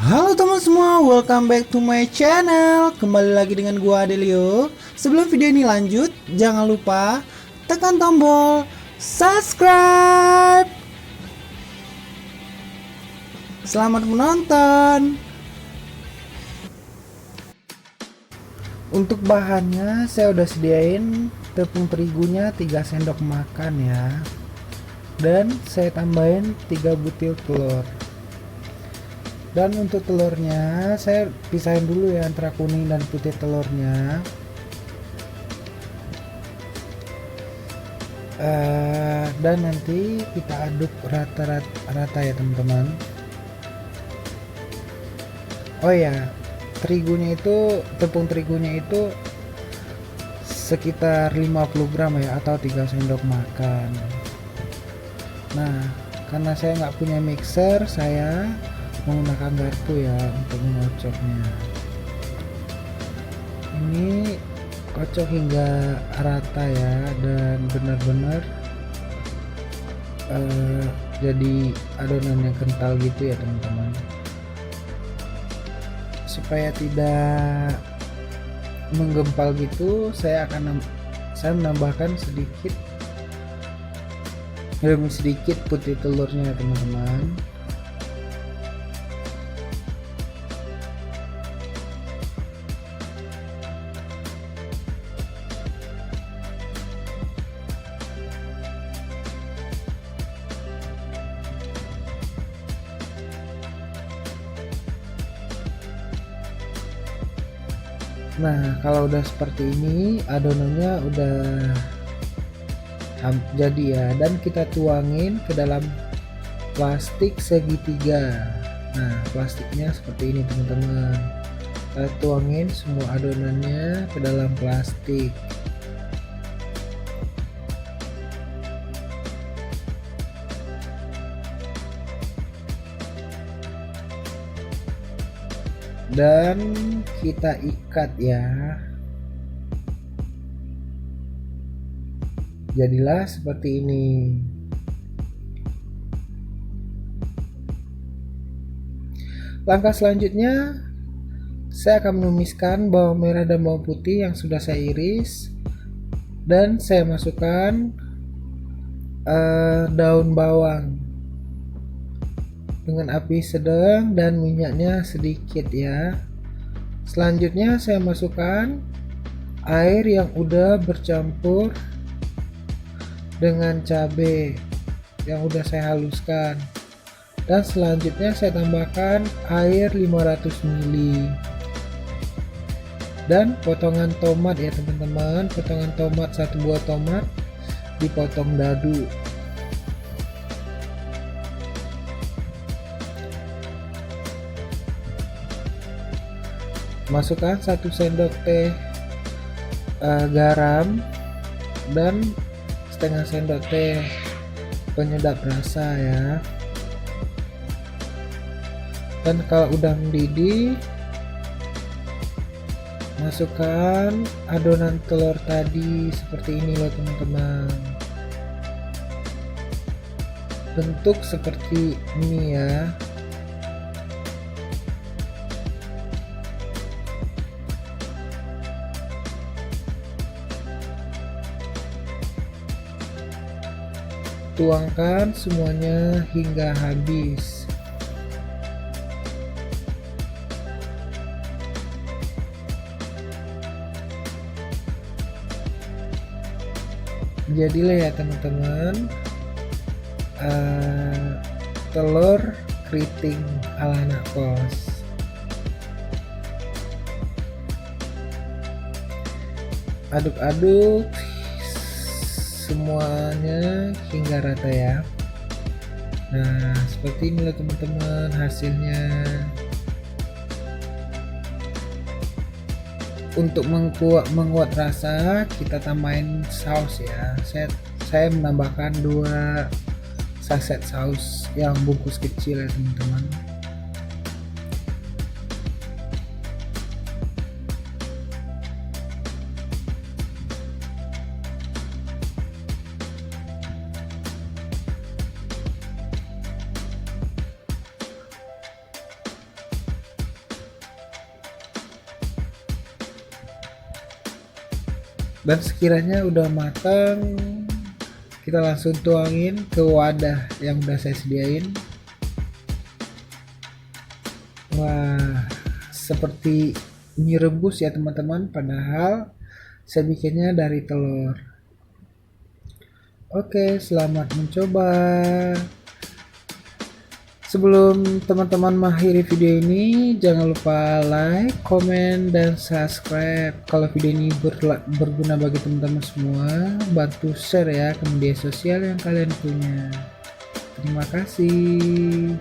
Halo teman semua, welcome back to my channel. Kembali lagi dengan gua Adelio. Sebelum video ini lanjut, jangan lupa tekan tombol subscribe. Selamat menonton. Untuk bahannya saya udah sediain tepung terigunya 3 sendok makan ya. Dan saya tambahin 3 butir telur. Dan untuk telurnya saya pisahin dulu ya antara kuning dan putih telurnya. Dan nanti kita aduk rata ya teman-teman. Oh ya, tepung terigunya itu sekitar 50 gram ya, atau 3 sendok makan. Nah, karena saya nggak punya mixer, saya menggunakan garpu ya untuk mengocoknya. Ini kocok hingga rata ya, dan benar-benar jadi adonan yang kental gitu ya teman-teman. Supaya tidak menggempal gitu, saya menambahkan lebih sedikit putih telurnya teman-teman. Nah, kalau udah seperti ini adonannya udah jadi ya, dan kita tuangin ke dalam plastik segitiga. Nah, plastiknya seperti ini teman-teman. Kita tuangin semua adonannya ke dalam plastik. Dan kita ikat ya. Jadilah seperti ini. Langkah selanjutnya, saya akan menumiskan bawang merah dan bawang putih yang sudah saya iris, dan saya masukkan daun bawang dengan api sedang dan minyaknya sedikit ya. Selanjutnya saya masukkan air yang udah bercampur dengan cabai yang udah saya haluskan, dan selanjutnya saya tambahkan air 500 ml dan potongan tomat ya teman-teman. Potongan tomat, 1 buah tomat dipotong dadu. Masukkan 1 sendok teh garam dan setengah sendok teh penyedap rasa ya. Dan kalau udah mendidih, masukkan adonan telur tadi seperti ini loh teman-teman. Bentuk seperti ini ya. Tuangkan semuanya hingga habis. Jadilah ya teman-teman telur keriting ala anak kos. Aduk-aduk semuanya hingga rata ya. Nah, seperti inilah teman-teman hasilnya. Untuk menguat rasa, kita tambahin saus ya. Saya menambahkan 2 saset saus yang bungkus kecil ya teman-teman. Dan sekiranya udah matang, kita langsung tuangin ke wadah yang udah saya sediain. Wah, seperti mie rebus ya teman-teman, padahal saya bikinnya dari telur. Oke, selamat mencoba. Sebelum teman-teman mengakhiri video ini, jangan lupa like, komen, dan subscribe. Kalau video ini berguna bagi teman-teman semua, bantu share ya ke media sosial yang kalian punya. Terima kasih.